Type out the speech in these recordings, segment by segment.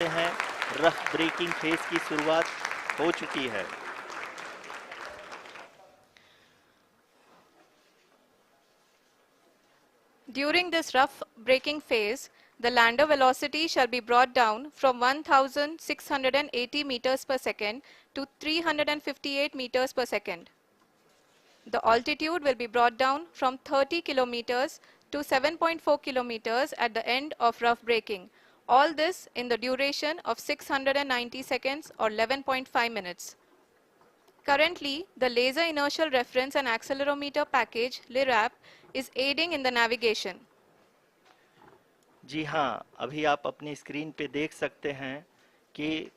हैं rough breaking phase की शुरुआत हो चुकी है। During this rough braking phase, the lander velocity shall be brought down from 1680 meters per second to 358 meters per second. The altitude will be brought down from 30 kilometers to 7.4 kilometers at the end of rough braking. All this in the duration of 690 seconds or 11.5 minutes. Currently, the Laser Inertial Reference and Accelerometer package (LIRAP) is aiding in the navigation. जी हाँ, अभी आप अपनी screen पे देख सकते हैं कि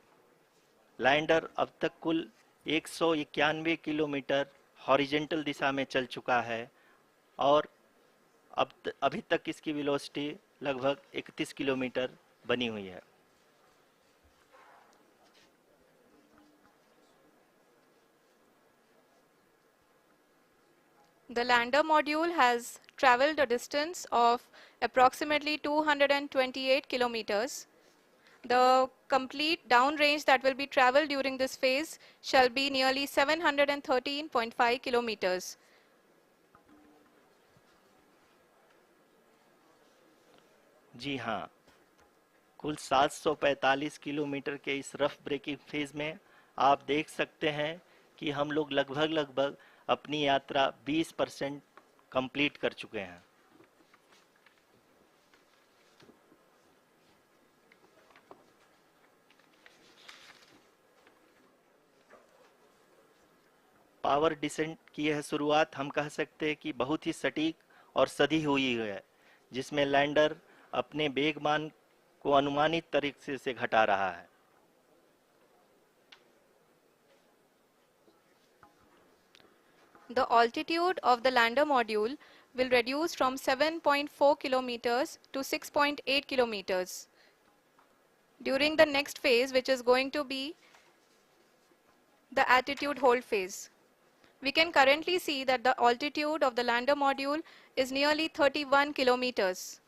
lander अब तक कुल 191 किलोमीटर हॉरिजेंटल दिशा में चल चुका है और अभी तक इसकी वेलोसिटी लगभग 31 किलोमीटर बनी हुई है। The lander module has traveled a distance of approximately 228 kilometers. The complete downrange that will be traveled during this phase shall be nearly 713.5 kilometers. जी हाँ, कुल 745 किलोमीटर के इस रफ ब्रेकिंग फेज में आप देख सकते हैं कि हम लोग लगभग अपनी यात्रा 20% कंप्लीट कर चुके हैं। पावर डिसेंट की यह शुरुआत हम कह सकते हैं कि बहुत ही सटीक और सधी हुई है, जिसमें लैंडर अपने वेगमान को अनुमानित तरीके से घटा रहा है। The altitude of the lander module will reduce from 7.4 kilometers to 6.8 kilometers. During the next phase, which is going to be the attitude hold phase. We can currently see that the altitude of the lander module is nearly 31 kilometers.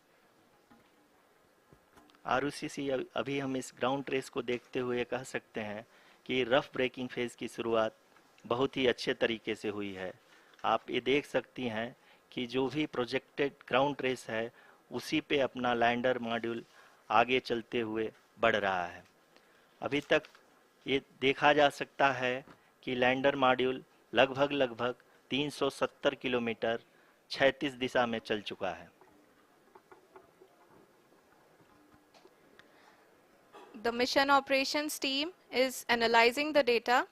आरयूसीसी अभी हम इस ground trace को देखते हुए कह सकते हैं कि रफ ब्रेकिंग फेज की शुरुआत बहुत ही अच्छे तरीके से हुई है। आप ये देख सकती हैं कि जो भी प्रोजेक्टेड ग्राउंड ट्रेस है उसी पे अपना लैंडर मॉड्यूल आगे चलते हुए बढ़ रहा है। अभी तक ये देखा जा सकता है कि लैंडर मॉड्यूल लगभग 370 किलोमीटर क्षैतिज दिशा में चल चुका है। The mission operations team is analyzing the data.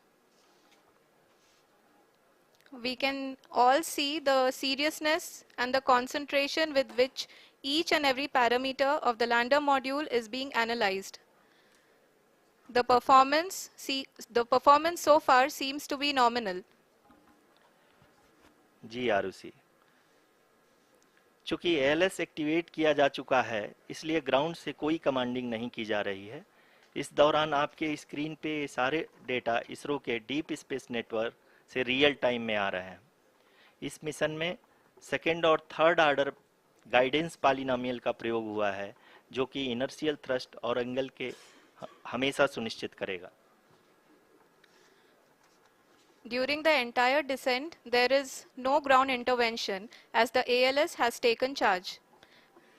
We can all see the seriousness and the concentration with which each and every parameter of the lander module is being analyzed. The performance so far seems to be nominal. जी आरुषि, चूंकि ALS activate किया जा चुका है इसलिए ground से कोई commanding नहीं की जा रही है। इस दौरान आपके स्क्रीन पे सारे डेटा इसरो के डीप स्पेस नेटवर्क से रियल टाइम में आ रहे हैं। इस मिशन में सेकेंड और थर्ड आर्डर गाइडेंस पॉलिनोमियल का प्रयोग हुआ है जो कि इनर्शियल थ्रस्ट और एंगल के हमेशा सुनिश्चित करेगा। During the entire descent, there is no ground intervention as the ALS has taken charge.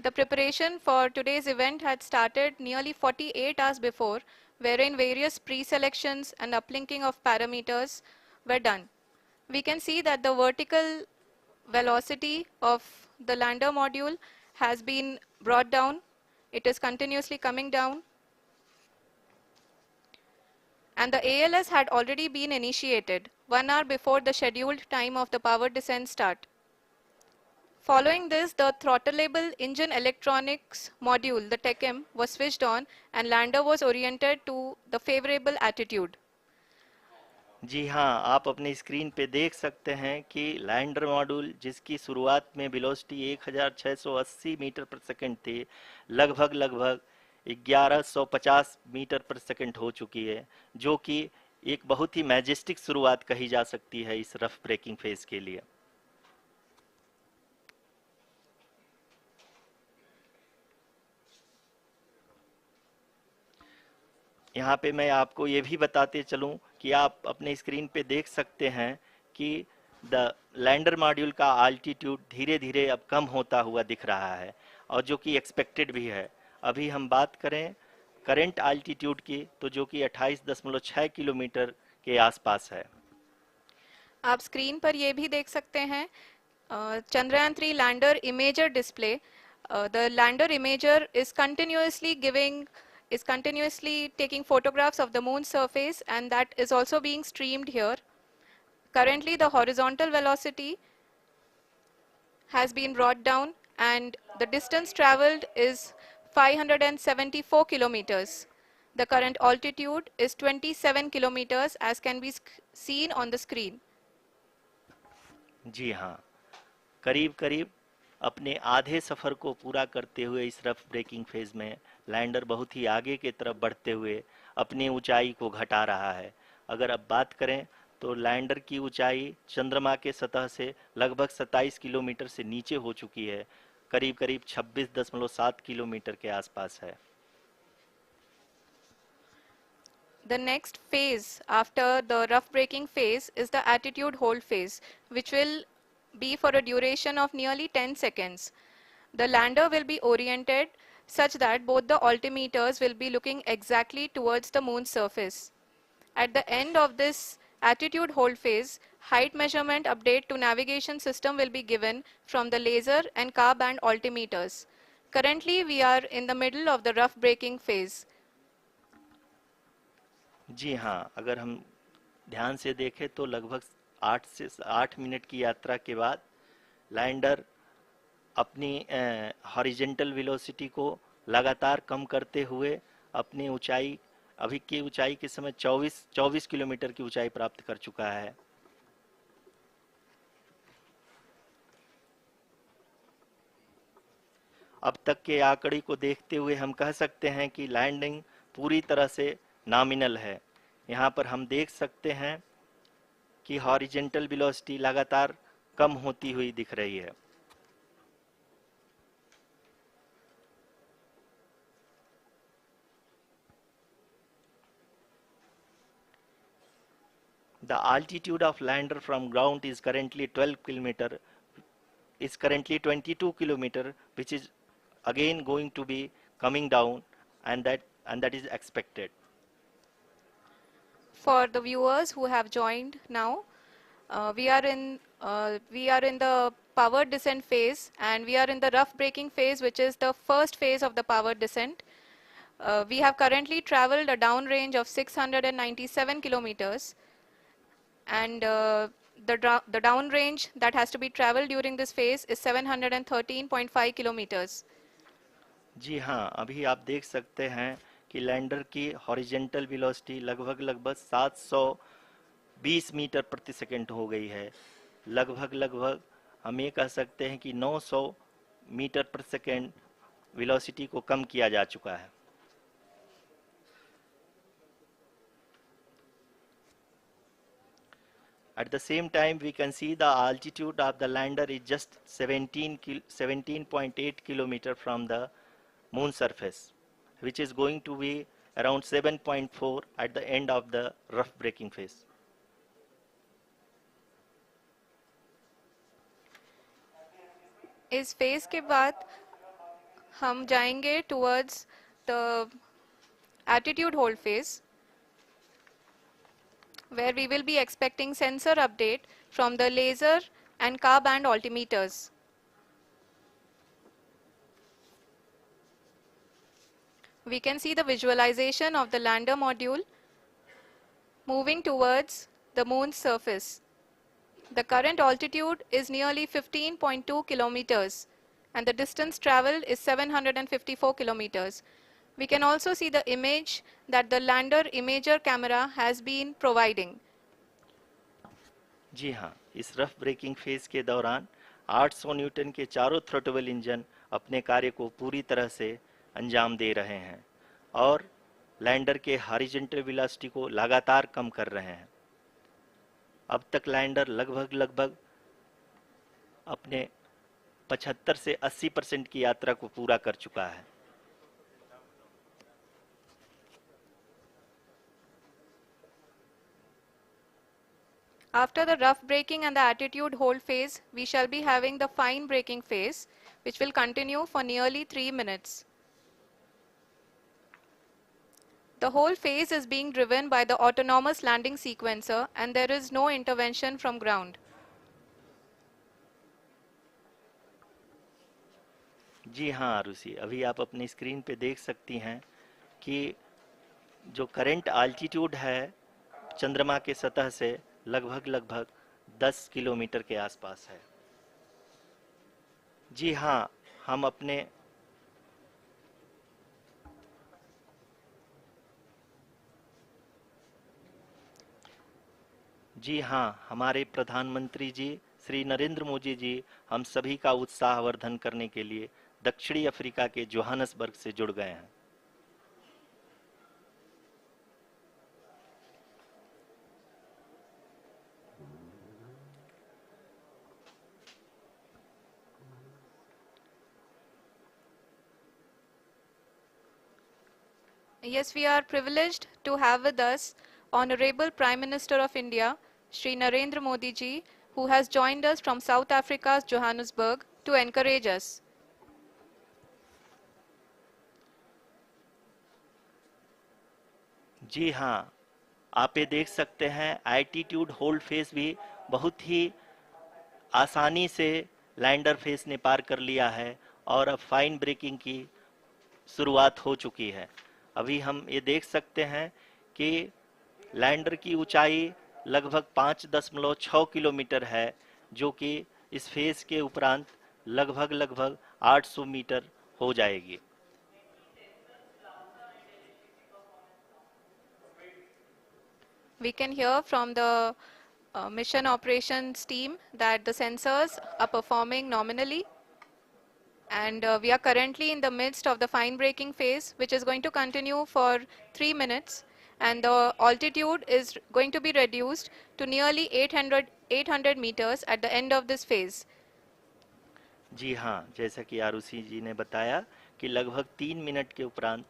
The preparation for today's event had started nearly 48 hours before, wherein various pre-selections and uplinking of parameters were done. We can see that the vertical velocity of the lander module has been brought down. It is continuously coming down. And the ALS had already been initiated 1 hour before the scheduled time of the power descent start. Following this, the throttleable engine electronics module, the TECM, was switched on and lander was oriented to the favorable attitude. जी हाँ, आप अपनी screen पे देख सकते हैं कि lander module जिसकी शुरुआत में वेलोसिटी 1680 मीटर पर सेकंड थी, लगभग 1150 मीटर पर सेकंड हो चुकी है, जो कि एक बहुत ही मैजेस्टिक शुरुआत कही जा सकती है इस रफ ब्रेकिंग फेज के लिए। यहाँ पे मैं आपको ये भी बताते चलूँ कि आप अपने स्क्रीन पे देख सकते हैं कि द लैंडर मॉड्यूल का आल्टीट्यूड धीरे धीरे अब कम होता हुआ दिख रहा है, और जो कि एक्सपेक्टेड भी है। अभी हम बात करें करंट आल्टीट्यूड की, तो जो कि 28.6 किलोमीटर के आसपास है। आप स्क्रीन पर ये भी देख सकते हैं Chandrayaan 3 lander imager display. The lander imager is continuously taking photographs of the moon's surface, and that is also being streamed here. Currently the horizontal velocity has been brought down and the distance traveled is 574 kilometers. The current altitude is 27 kilometers as can be seen on the screen. जी हाँ, करीब करीब अपने आधे सफ़र को पूरा करते हुए इस रफ ब्रेकिंग फेज में लैंडर बहुत ही आगे की तरफ बढ़ते हुए अपनी ऊंचाई को घटा रहा है। अगर अब बात करें तो लैंडर की ऊंचाई चंद्रमा के सतह से लगभग 27 किलोमीटर से नीचे हो चुकी है, करीब करीब 26.7 किलोमीटर के आसपास है। The next phase after the rough braking phase is the attitude hold phase, which will be for a duration of nearly 10 seconds. The lander will be oriented such that both the altimeters will be looking exactly towards the moon's surface. At the end of this attitude hold phase, height measurement update to navigation system will be given from the laser and car band altimeters. Currently, we are in the middle of the rough braking phase. जी हाँ, अगर हम ध्यान से देखें तो लगभग 8 से 8 minute की यात्रा के बाद लैंडर अपनी हॉरिजेंटल वेलोसिटी को लगातार कम करते हुए अपनी ऊंचाई, अभी की ऊंचाई के समय 24 किलोमीटर की ऊंचाई प्राप्त कर चुका है। अब तक के आंकड़े को देखते हुए हम कह सकते हैं कि लैंडिंग पूरी तरह से नॉमिनल है। यहाँ पर हम देख सकते हैं कि हॉरिजेंटल वेलोसिटी लगातार कम होती हुई दिख रही है। The altitude of lander from ground is currently 22 kilometer, which is again going to be coming down, and that is expected. For the viewers who have joined now, we are in the powered descent phase, and we are in the rough braking phase, which is the first phase of the powered descent. We have currently traveled a downrange of 697 kilometers, and the downrange that has to be traveled during this phase is 713.5 kilometers. जी हाँ, अभी आप देख सकते हैं कि lander की horizontal velocity लगभग 720 metre प्रति सेकंड हो गई है। लगभग हम ये कह सकते हैं कि 900 मीटर प्रति सेकंड वेलोसिटी को कम किया जा चुका है। At the same time, we can see the altitude of the lander is just 17.8 kilometer from the moon surface, which is going to be around 7.4 at the end of the rough braking phase. इस phase के बाद हम जाएंगे towards the attitude hold phase, where we will be expecting sensor update from the laser and car band altimeters. We can see the visualization of the lander module moving towards the moon's surface. The current altitude is nearly 15.2 kilometers and the distance traveled is 754 kilometers. We can also see the image that the lander imager camera has been providing. जी हाँ, इस rough breaking phase के दौरान 800 Newton के चारों throttle engine अपने कार्य को पूरी तरह से अंजाम दे रहे हैं और लैंडर के हॉरिजॉन्टल वेलोसिटी को लगातार कम कर रहे हैं। अब तक लैंडर लगभग अपने 75 से 80% की यात्रा को पूरा कर चुका है। After the rough braking and the attitude hold phase, we shall be having the fine braking phase, which will continue for nearly 3 minutes. The whole phase is being driven by the autonomous landing sequencer and there is no intervention from ground. जी हाँ आरुषि, अभी आप अपनी screen पे देख सकती हैं कि जो करंट आल्टीट्यूड है चंद्रमा के सतह से लगभग लगभग 10 किलोमीटर के आसपास है। जी हाँ, हम अपने जी हाँ, हमारे प्रधानमंत्री जी श्री नरेंद्र मोदी जी हम सभी का उत्साहवर्धन करने के लिए दक्षिणी अफ्रीका के जोहानसबर्ग से जुड़ गए हैं। Yes, we are privileged to have with us Honorable Prime Minister of India, Shri Narendra Modi ji, who has joined us from South Africa's Johannesburg to encourage us. जी हाँ, आप ये देख सकते हैं एल्टीट्यूड होल्ड फेस भी बहुत ही आसानी से लैंडर फेस ने पार कर लिया है और अब फाइन ब्रेकिंग की शुरुआत हो चुकी है। अभी हम ये देख सकते हैं कि लैंडर की ऊंचाई लगभग 5.6 किलोमीटर है, जो कि इस फेज के उपरांत लगभग लगभग 800 मीटर हो जाएगी। We can hear from the mission operations team that the sensors are performing nominally and we are currently in the midst of the fine braking phase, which is going to continue for 3 minutes and the altitude is going to be reduced to nearly 800 meters at the end of this phase. जी हाँ, जैसा कि आरुषि जी ने बताया कि लगभग 3 minute के उपरांत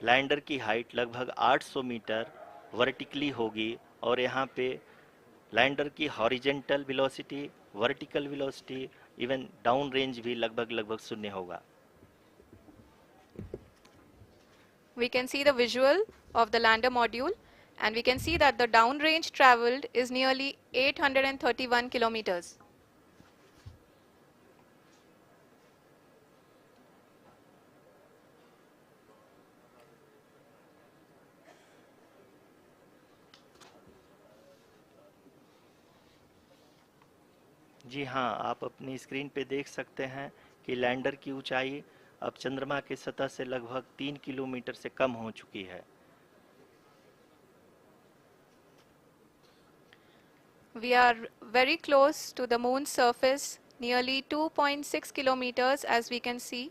lander की हाइट लगभग 800 मीटर वर्टिकली होगी और यहाँ पे लैंडर की horizontal velocity, vertical velocity, even down range भी लगभग लगभग शून्य होगा। We can see the visual of the lander module and we can see that the downrange traveled is nearly 831 kilometers. जी हाँ, आप अपनी स्क्रीन पे देख सकते हैं कि लैंडर की ऊंचाई अब चंद्रमा की सतह से लगभग 3 किलोमीटर से कम हो चुकी है। We are very close to the moon's surface, nearly 2.6 kilometers as we can see.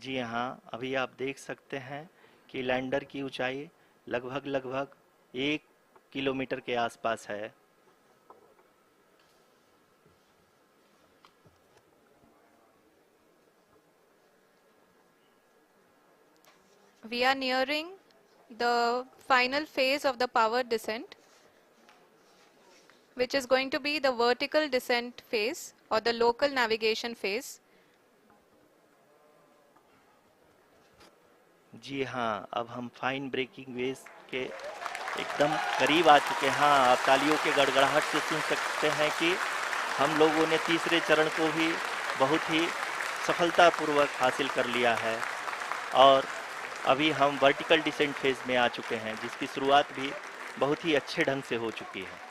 जी हाँ, अभी आप देख सकते हैं कि लैंडर की ऊंचाई लगभग लगभग 1 किलोमीटर के आसपास है। We are nearing the final phase of the power descent, which is going to be the vertical descent phase or the local navigation phase. जी हाँ, अब हम फाइन ब्रेकिंग वेव के एकदम करीब आ चुके हैं। हाँ, आप तालियों के गड़गड़ाहट से सुन सकते हैं कि हम लोगों ने तीसरे चरण को भी बहुत ही सफलतापूर्वक हासिल कर लिया है और अभी हम वर्टिकल डिसेंट फेज में आ चुके हैं, जिसकी शुरुआत भी बहुत ही अच्छे ढंग से हो चुकी है।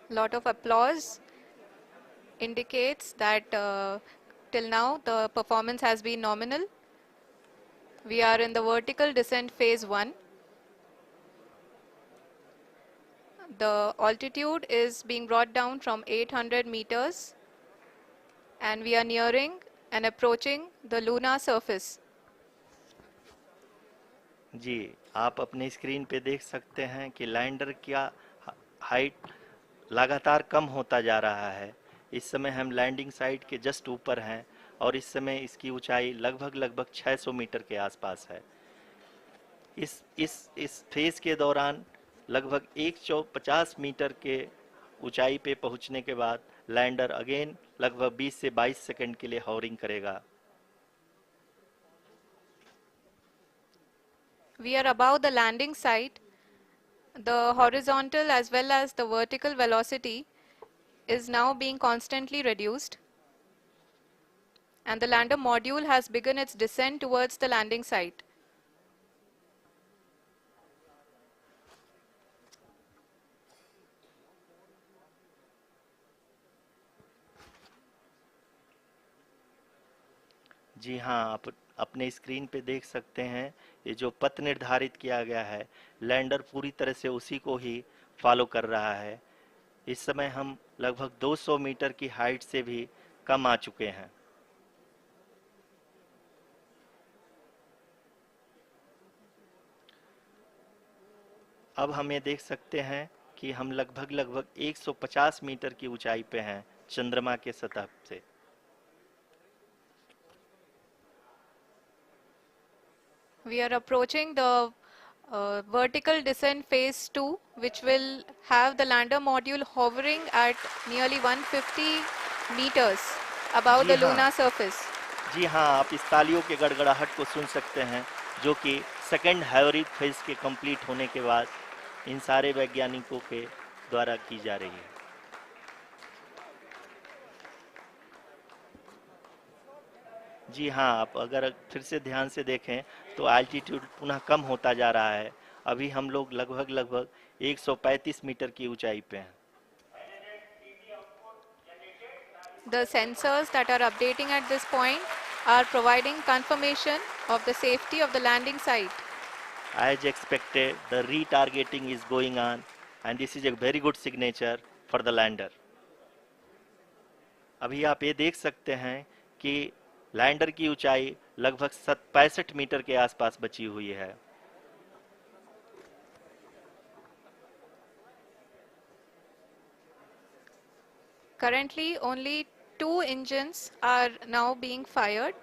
Lot of applause indicates that till now the performance has been nominal. We are in the vertical descent phase 1. the altitude is being brought down from 800 meters and we are nearing and approaching the lunar surface. जी, आप अपने screen पे देख सकते हैं कि lander का height लगातार कम होता जा रहा है। इस समय हम लैंडिंग साइट के जस्ट ऊपर हैं और इस समय इसकी ऊंचाई लगभग 600 मीटर के आसपास है। इस फेज के दौरान लगभग 150 मीटर के ऊंचाई पे पहुंचने के बाद लैंडर अगेन लगभग 20 से 22 सेकंड के लिए हॉवरिंग करेगा। We are above the landing site. The horizontal as well as the vertical velocity is now being constantly reduced. And the lander module has begun its descent towards the landing site. जी हाँ, आप अपने screen पे देख सकते हैं ये जो पथ निर्धारित किया गया है, लैंडर पूरी तरह से उसी को ही फॉलो कर रहा है। इस समय हम लगभग 200 मीटर की हाइट से भी कम आ चुके हैं। अब हम ये देख सकते हैं कि हम लगभग 150 मीटर की ऊंचाई पे हैं चंद्रमा के सतह से। We are approaching the vertical descent phase 2, which will have the lander module hovering at nearly 150 meters above ji the हाँ, lunar surface. जी हाँ, आप इस तालियों के गड़गड़ाहट को सुन सकते हैं जो कि सेकंड हैवरिक फेज के कंप्लीट होने के बाद इन सारे वैज्ञानिकों के द्वारा की जा रही है। जी हाँ, आप अगर फिर से ध्यान से देखें तो एल्टीट्यूड पुनः कम होता जा रहा है। अभी हम लोग लगभग 135 मीटर की ऊंचाई पे हैं। The sensors that are updating at this point are providing confirmation of the safety of the landing site. As expected, the retargeting is going on and this is a very good signature for the lander. अभी आप ये देख सकते हैं कि lander की ऊंचाई लगभग 65 मीटर के आसपास बची हुई है। Currently, only 2 engines are now being fired,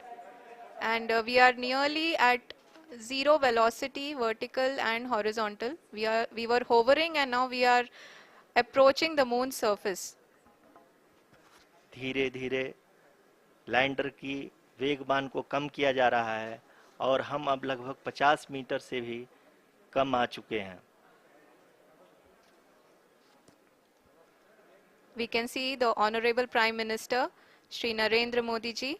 and we are nearly at zero velocity, vertical and horizontal. We were hovering, and now we are approaching the moon's surface. धीरे धीरे लैंडर की वेगमान को कम किया जा रहा है और हम अब लगभग 50 मीटर से भी कम आ चुके हैं। We can see the Honorable Prime Minister, Shri Narendra Modi ji,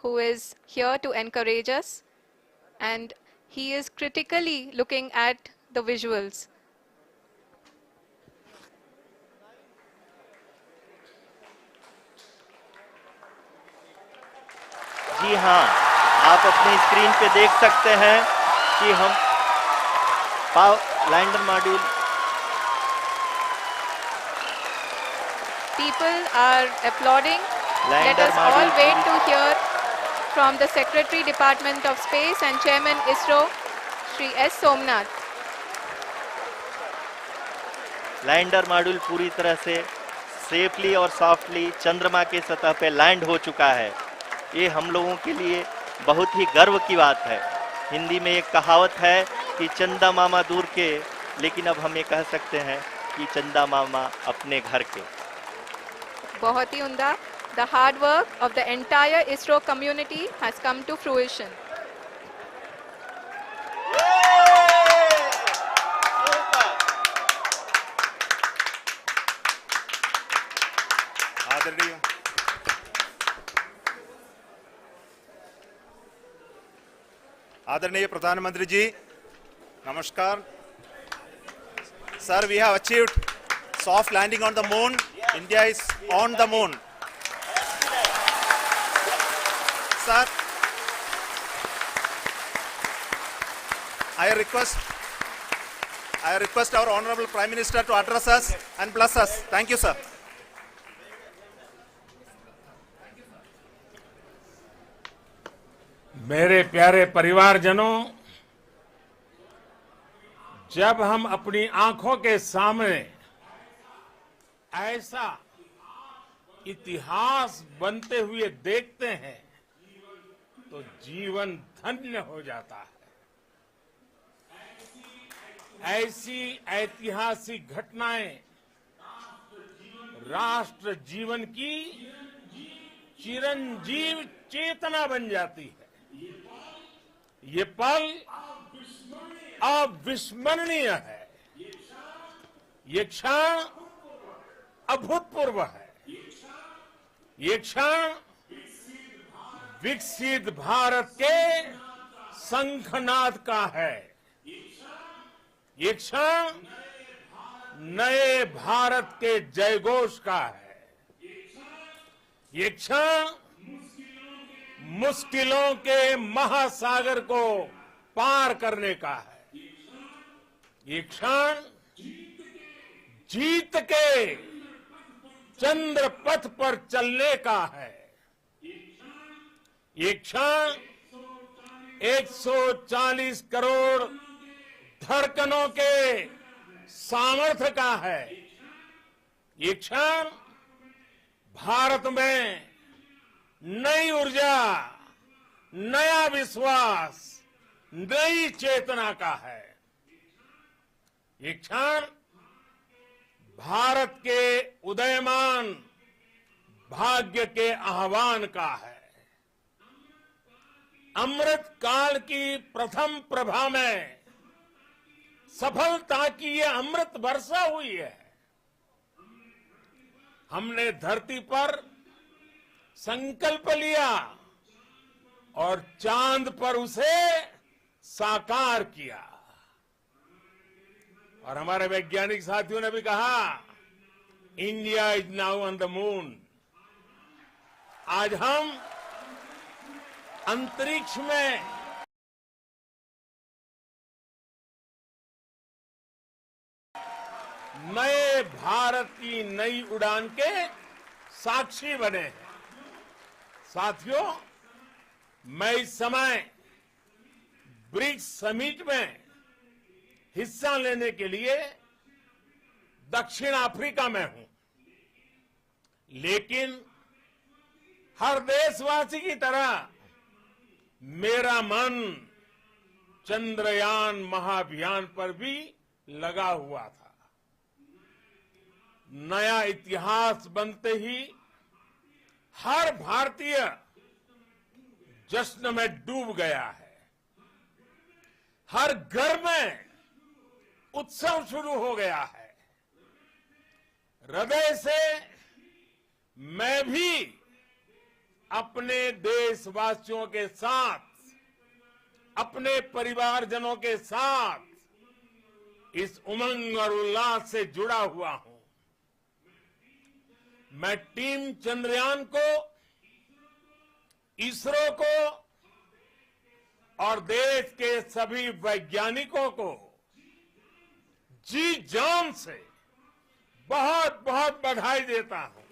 who is here to encourage us, and he is critically looking at the visuals. जी हाँ, आप अपनी स्क्रीन पे देख सकते हैं कि हम lander module People are applauding. Let lander us all module wait to hear from the Secretary Department of Space and Chairman ISRO, Shri S. Somnath. Lander module पूरी तरह से सेफली और सॉफ्टली चंद्रमा के सतह पे लैंड हो चुका है। ये हम लोगों के लिए बहुत ही गर्व की बात है। हिंदी में एक कहावत है कि चंदा मामा दूर के, लेकिन अब हम ये कह सकते हैं कि चंदा मामा अपने घर के। बहुत ही उम्दा. The hard work of the entire ISRO community has come to fruition. आदरणीय आदरणीय प्रधानमंत्री जी, नमस्कार. Sir, we have achieved soft landing on the moon. India is on the moon. Sir, I I request our Honorable Prime Minister to address us and bless us. Thank you, sir. मेरे प्यारे परिवारजनों, जब हम अपनी आंखों के सामने ऐसा इतिहास बनते हुए देखते हैं तो जीवन धन्य हो जाता है। ऐसी ऐतिहासिक घटनाएं राष्ट्र जीवन की चिरंजीव चेतना बन जाती है। ये पल अविस्मरणीय है। ये क्षण अभूतपूर्व है। ये क्षण विकसित भारत के शंखनाद का है। ये क्षण नए भारत के जयघोष का है। ये क्षण मुश्किलों के महासागर को पार करने का है। ये क्षण जीत के चंद्र पथ पर चलने का है। ये क्षण 140 करोड़ धड़कनों के सामर्थ्य का है। ये क्षण भारत में नई ऊर्जा, नया विश्वास, नई चेतना का है। ये क्षण भारत के उदयमान भाग्य के आह्वान का है। अमृत काल की प्रथम प्रभा में सफलता की ये अमृत वर्षा हुई है। हमने धरती पर संकल्प लिया और चांद पर उसे साकार किया। और हमारे वैज्ञानिक साथियों ने भी कहा, India is now on the moon. आज हम अंतरिक्ष में नए भारत की नई उड़ान के साक्षी बने हैं। साथियों, मैं इस समय ब्रिक्स समिट में हिस्सा लेने के लिए दक्षिण अफ्रीका में हूं, लेकिन हर देशवासी की तरह मेरा मन चंद्रयान महाअभियान पर भी लगा हुआ था। नया इतिहास बनते ही हर भारतीय जश्न में डूब गया है। हर घर में उत्सव शुरू हो गया है। हृदय से मैं भी अपने देशवासियों के साथ, अपने परिवारजनों के साथ इस उमंग और उल्लास से जुड़ा हुआ हूं। मैं टीम चंद्रयान को, इसरो को और देश के सभी वैज्ञानिकों को जी जान से बहुत बहुत बधाई देता हूं,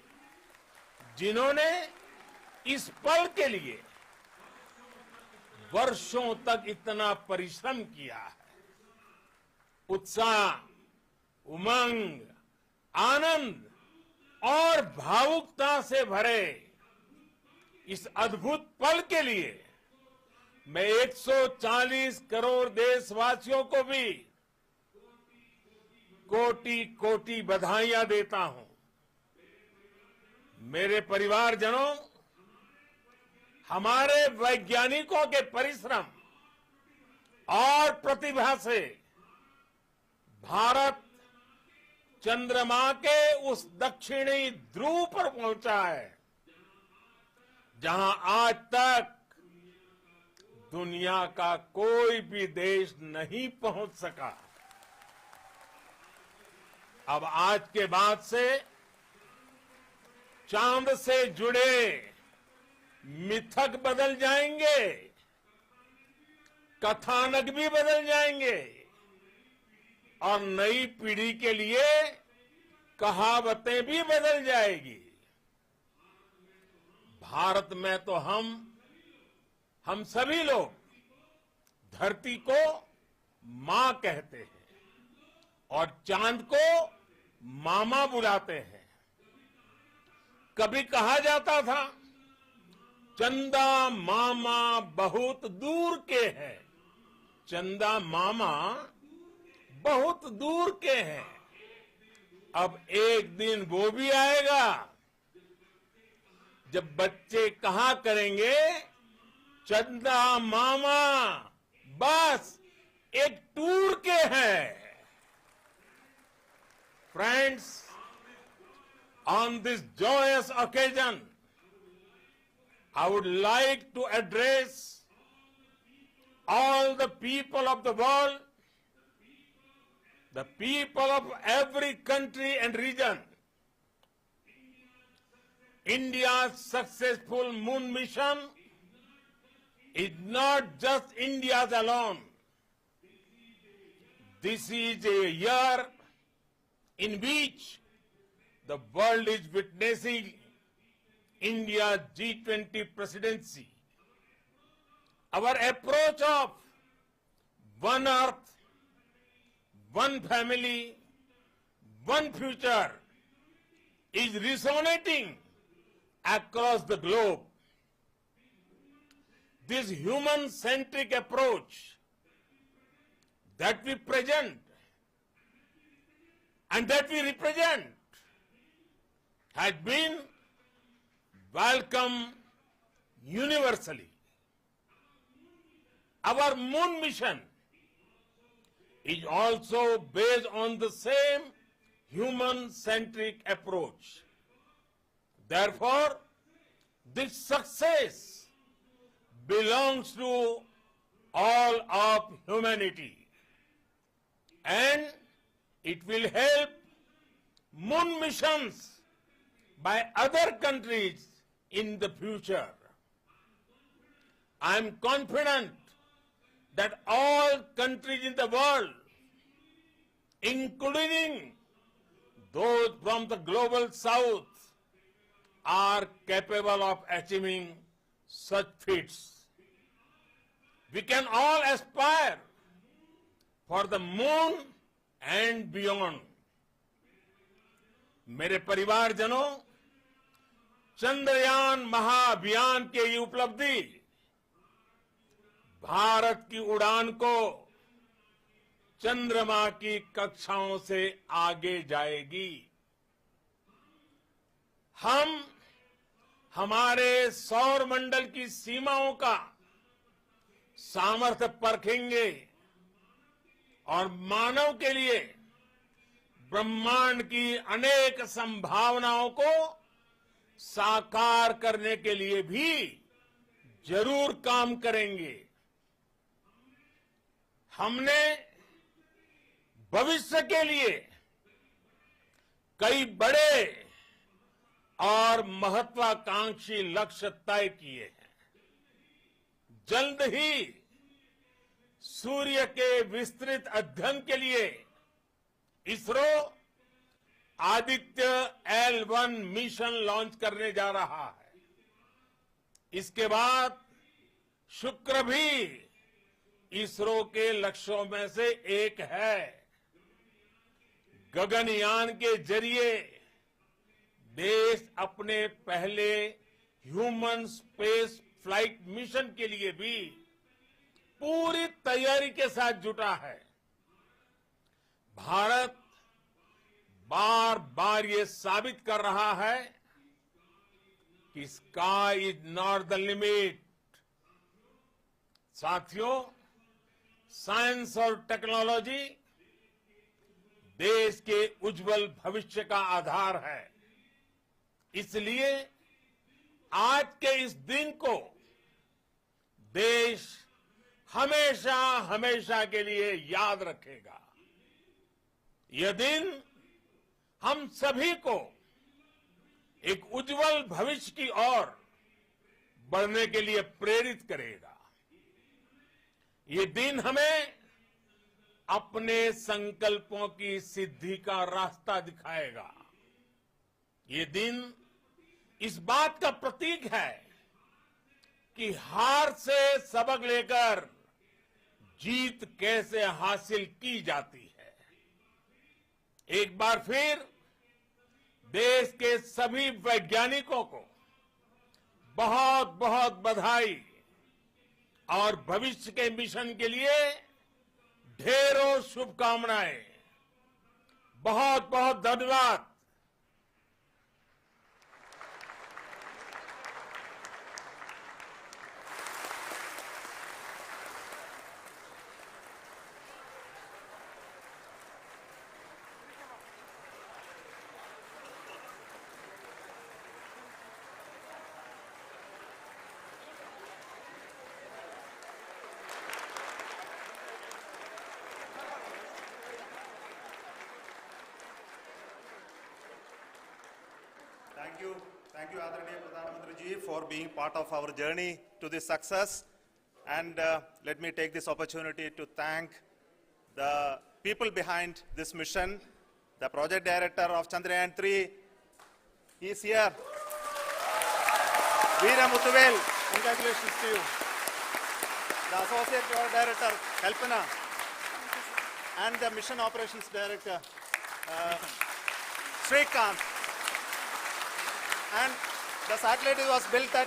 जिन्होंने इस पल के लिए वर्षों तक इतना परिश्रम किया है। उत्साह, उमंग, आनंद और भावुकता से भरे इस अद्भुत पल के लिए मैं 140 करोड़ देशवासियों को भी कोटि कोटि बधाइयां देता हूं। मेरे परिवारजनों, हमारे वैज्ञानिकों के परिश्रम और प्रतिभा से भारत चंद्रमा के उस दक्षिणी ध्रुव पर पहुंचा है, जहां आज तक दुनिया का कोई भी देश नहीं पहुंच सका। अब आज के बाद से चांद से जुड़े मिथक बदल जाएंगे, कथानक भी बदल जाएंगे और नई पीढ़ी के लिए कहावतें भी बदल जाएगी। भारत में तो हम सभी लोग धरती को मां कहते हैं और चांद को मामा बुलाते हैं। कभी कहा जाता था चंदा मामा बहुत दूर के हैं, चंदा मामा बहुत दूर के हैं। अब एक दिन वो भी आएगा जब बच्चे कहा करेंगे चंदा मामा बस एक टूर के हैं। Friends, on this joyous occasion, I would like to address all the people of the world, the people of every country and region. India's successful moon mission is not just India's alone. This is a year in which the world is witnessing India's G20 presidency. Our approach of one earth, one family, one future is resonating across the globe. This human-centric approach that we present and that we represent has been welcomed universally. Our moon mission is also based on the same human-centric approach. Therefore, this success belongs to all of humanity, and it will help moon missions by other countries in the future. I am confident that all countries in the world, including those from the global south, are capable of achieving such feats. We can all aspire for the moon and beyond. मेरे परिवारजनों, चंद्रयान महाअभियान की ये उपलब्धि भारत की उड़ान को चंद्रमा की कक्षाओं से आगे जाएगी। हम हमारे सौर मंडल की सीमाओं का सामर्थ्य परखेंगे और मानव के लिए ब्रह्मांड की अनेक संभावनाओं को साकार करने के लिए भी जरूर काम करेंगे। हमने भविष्य के लिए कई बड़े और महत्वाकांक्षी लक्ष्य तय किए हैं। जल्द ही सूर्य के विस्तृत अध्ययन के लिए ISRO Aditya L1 mission launch करने जा रहा है। इसके बाद शुक्र भी इसरो के लक्ष्यों में से एक है। गगनयान के जरिए देश अपने पहले ह्यूमन स्पेस फ्लाइट मिशन के लिए भी पूरी तैयारी के साथ जुटा है। भारत बार बार ये साबित कर रहा है कि sky is not the limit. साथियों, साइंस और टेक्नोलॉजी देश के उज्जवल भविष्य का आधार है। इसलिए आज के इस दिन को देश हमेशा हमेशा के लिए याद रखेगा। यह दिन हम सभी को एक उज्जवल भविष्य की ओर बढ़ने के लिए प्रेरित करेगा। ये दिन हमें अपने संकल्पों की सिद्धि का रास्ता दिखाएगा। ये दिन इस बात का प्रतीक है कि हार से सबक लेकर जीत कैसे हासिल की जाती है। एक बार फिर देश के सभी वैज्ञानिकों को बहुत बहुत बधाई और भविष्य के मिशन के लिए ढेरों शुभकामनाएं। बहुत बहुत धन्यवाद। Thank you, Adharaniya Pradhan Mantri ji, for being part of our journey to this success. And let me take this opportunity to thank the people behind this mission, the project director of Chandrayaan-3. He is here. Veera Muthuvel, congratulations to you. The associate project director, Kalpana, and the mission operations director, Srikanth. And the satellite was built at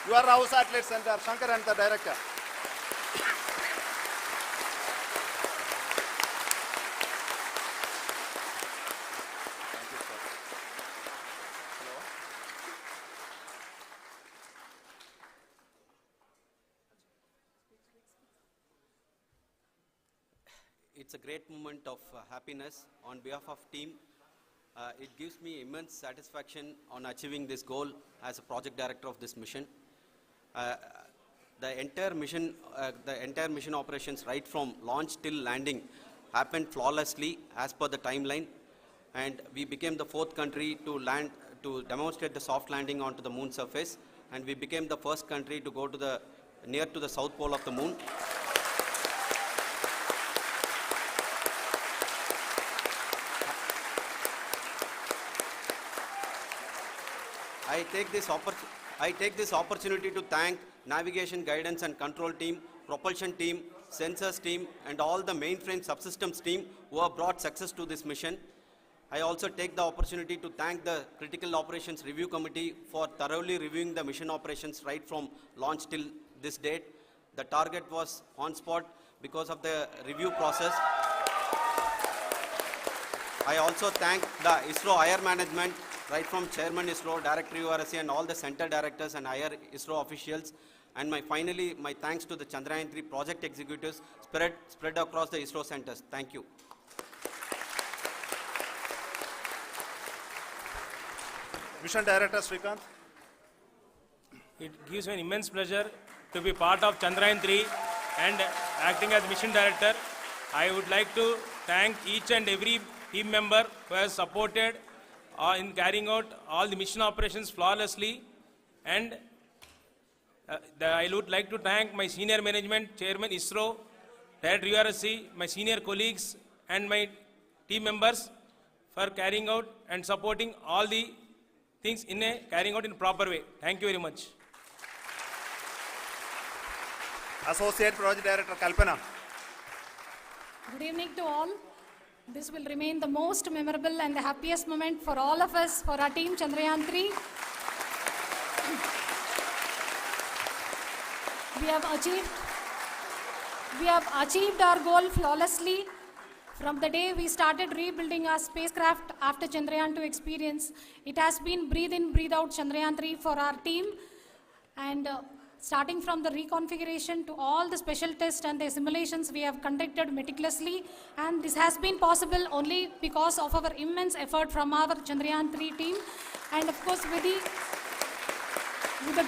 your house satellite center, Shankar and the director. Thank you, sir. Hello. It's a great moment of happiness on behalf of team. It gives me immense satisfaction on achieving this goal as a project director of this mission. The entire mission operations right from launch till landing happened flawlessly as per the timeline, and we became the 4th country to demonstrate the soft landing onto the moon surface, and we became the first country to go to near to the south pole of the moon. I take this opportunity to thank navigation, guidance and control team, propulsion team, sensors team and all the mainframe subsystems team who have brought success to this mission. I also take the opportunity to thank the Critical Operations Review Committee for thoroughly reviewing the mission operations right from launch till this date. The target was on spot because of the review process. I also thank the ISRO higher management, right from Chairman ISRO, Director URSC and all the center directors and higher ISRO officials. And finally, my thanks to the Chandrayaan-3 project executives spread across the ISRO centers. Thank you. Mission Director Srikanth. It gives me an immense pleasure to be part of Chandrayaan-3 and acting as Mission Director. I would like to thank each and every team member who has supported in carrying out all the mission operations flawlessly, and I would like to thank my senior management, Chairman ISRO, Director URSC, my senior colleagues and my team members for carrying out and supporting all the things carrying out in a proper way. Thank you very much. Associate Project Director Kalpana. Good evening to all. This will remain the most memorable and the happiest moment for all of us, for our team Chandrayaan-3. We have achieved our goal flawlessly. From the day we started rebuilding our spacecraft after Chandrayaan-2 experience, it has been breathe in, breathe out Chandrayaan-3 for our team. And starting from the reconfiguration to all the special tests and the simulations we have conducted meticulously, and this has been possible only because of our immense effort from our Chandrayaan-3 team, and of course with the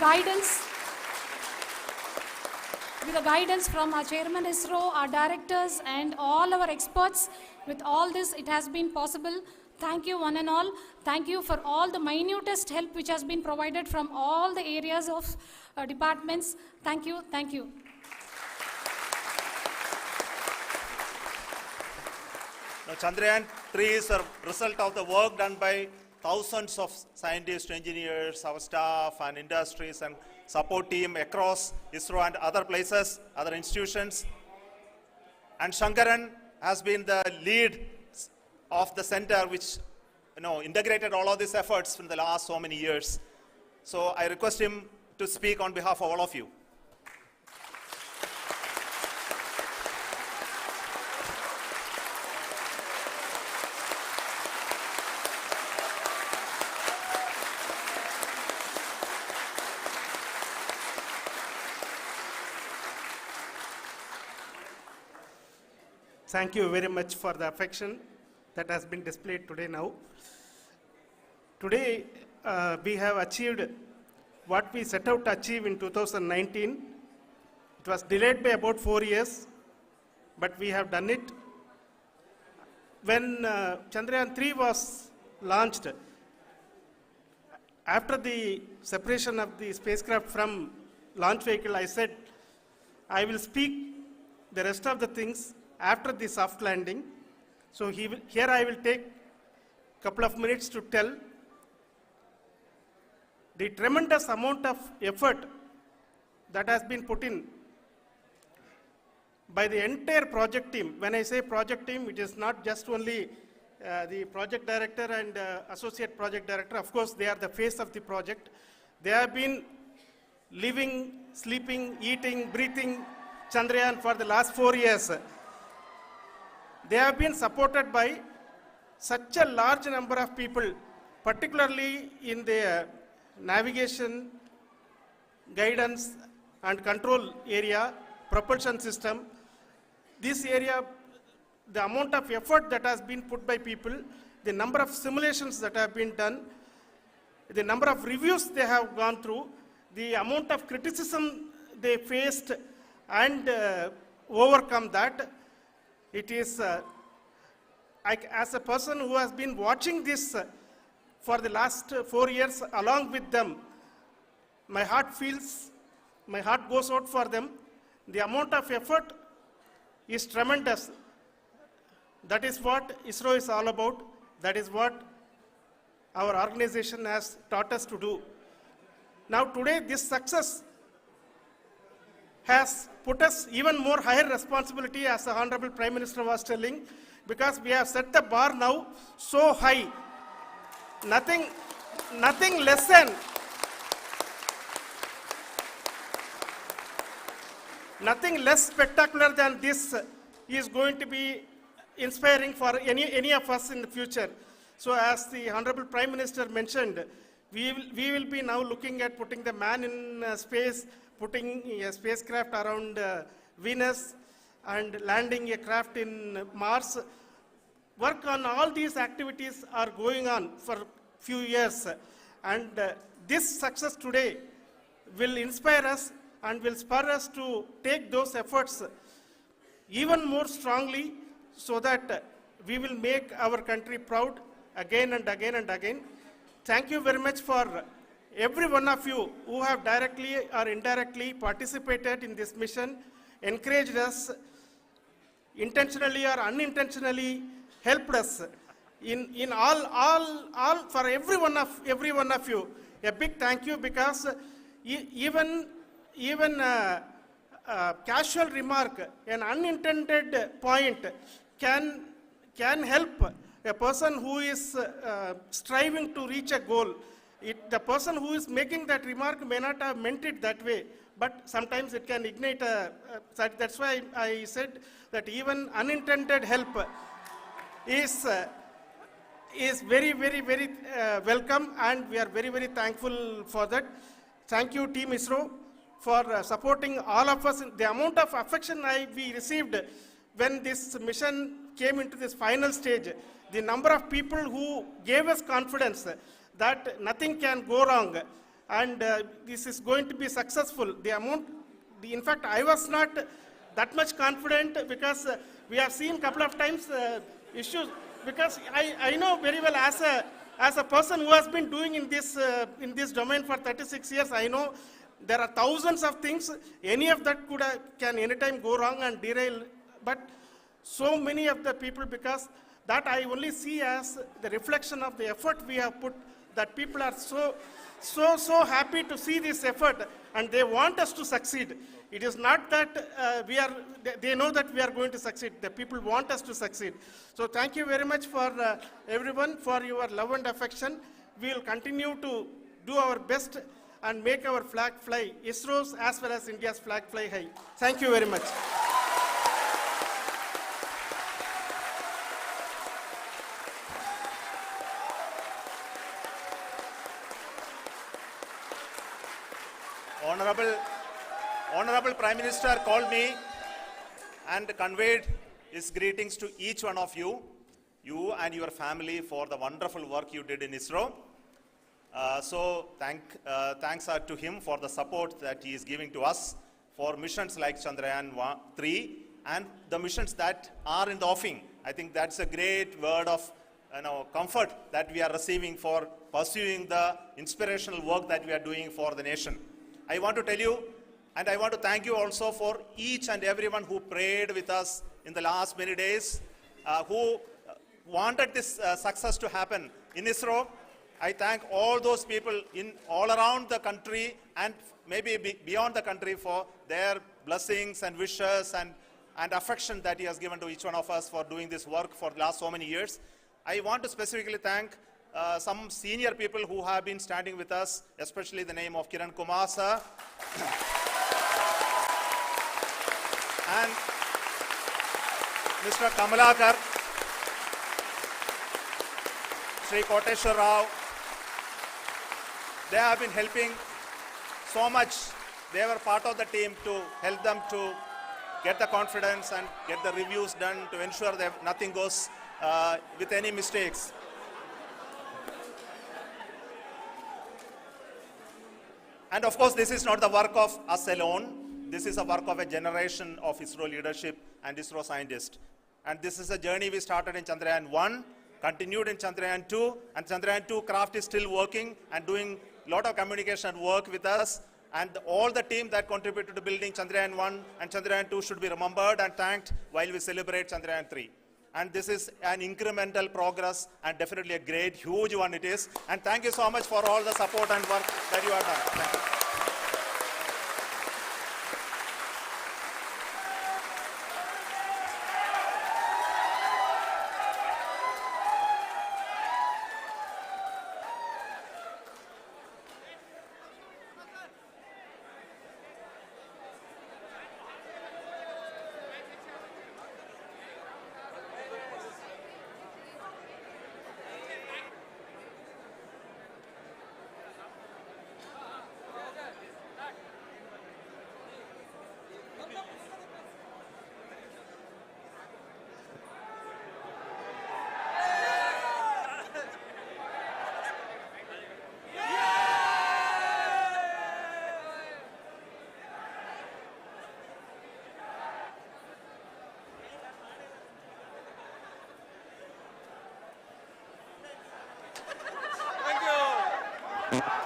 guidance from our Chairman ISRO, our directors and all our experts. With all this, it has been possible. Thank you one and all. Thank you for all the minutest help which has been provided from all the areas of departments. Thank you. Thank you. Now, Chandrayaan-3 is a result of the work done by thousands of scientists, engineers, our staff, and industries and support team across ISRO and other places, other institutions. And Shankaran has been the lead of the center which integrated all of these efforts in the last so many years. So I request him to speak on behalf of all of you. Thank you very much for the affection that has been displayed today now. Today, we have achieved what we set out to achieve in 2019. It was delayed by about 4 years, but we have done it. When Chandrayaan-3 was launched, after the separation of the spacecraft from launch vehicle, I said, I will speak the rest of the things after the soft landing. So here I will take a couple of minutes to tell the tremendous amount of effort that has been put in by the entire project team. When I say project team, it is not just only the project director and associate project director. Of course, they are the face of the project. They have been living, sleeping, eating, breathing Chandrayaan for the last 4 years. They have been supported by such a large number of people, particularly in the navigation, guidance and control area, propulsion system. This area, the amount of effort that has been put by people, the number of simulations that have been done, the number of reviews they have gone through, the amount of criticism they faced and overcome that. It is, as a person who has been watching this for the last 4 years along with them, my heart goes out for them. The amount of effort is tremendous. That is what ISRO is all about. That is what our organization has taught us to do. Now today, this success has put us even more higher responsibility, as the Honorable Prime Minister was telling, because we have set the bar now so high. Nothing less spectacular than this is going to be inspiring for any of us in the future. So as the Honorable Prime Minister mentioned, we will be now looking at putting the man in space, putting a spacecraft around Venus and landing a craft in Mars. Work on all these activities are going on for few years, and this success today will inspire us and will spur us to take those efforts even more strongly, so that we will make our country proud again and again and again. Thank you very much for every one of you who have directly or indirectly participated in this mission, encouraged us, intentionally or unintentionally helped us in all for every one of you. A big thank you, because even casual remark, an unintended point can help a person who is striving to reach a goal. The person who is making that remark may not have meant it that way, but sometimes it can ignite that's why I said that even unintended help is very, very, very welcome, and we are very, very thankful for that. Thank you, Team ISRO, for supporting all of us. The amount of affection we received when this mission came into this final stage, the number of people who gave us confidence that nothing can go wrong and this is going to be successful. In fact, I was not that much confident, because we have seen a couple of times issues, because I know very well, as a person who has been doing in this domain for 36 years, I know there are thousands of things. Any of that can anytime go wrong and derail. But so many of the people, because that I only see as the reflection of the effort we have put, that people are so happy to see this effort and they want us to succeed. It is not that they know that we are going to succeed. The people want us to succeed. So thank you very much for everyone for your love and affection. We will continue to do our best and make our flag fly, ISRO's as well as India's flag fly high. Thank you very much. Honorable Prime Minister called me and conveyed his greetings to each one of you and your family for the wonderful work you did in ISRO. Thanks are to him for the support that he is giving to us for missions like Chandrayaan-3 and the missions that are in the offing. I think that's a great word of comfort that we are receiving for pursuing the inspirational work that we are doing for the nation. I want to tell you, and I want to thank you also for each and everyone who prayed with us in the last many days, who wanted this success to happen in ISRO. I thank all those people all around the country and maybe beyond the country for their blessings and wishes and affection that he has given to each one of us for doing this work for the last so many years. I want to specifically thank some senior people who have been standing with us, especially the name of Kiran Kumar sir and Mr. Kamalakar, Sri Koteshwar Rao. They have been helping so much. They were part of the team to help them to get the confidence and get the reviews done to ensure that nothing goes with any mistakes. And of course, this is not the work of us alone. This is a work of a generation of ISRO leadership and ISRO scientists. And this is a journey we started in Chandrayaan-1, continued in Chandrayaan-2, and Chandrayaan-2 craft is still working and doing a lot of communication work with us. And all the team that contributed to building Chandrayaan-1 and Chandrayaan-2 should be remembered and thanked while we celebrate Chandrayaan-3. And this is an incremental progress and definitely a great, huge one it is. And thank you so much for all the support and work that you have done. Thank you. Thank you.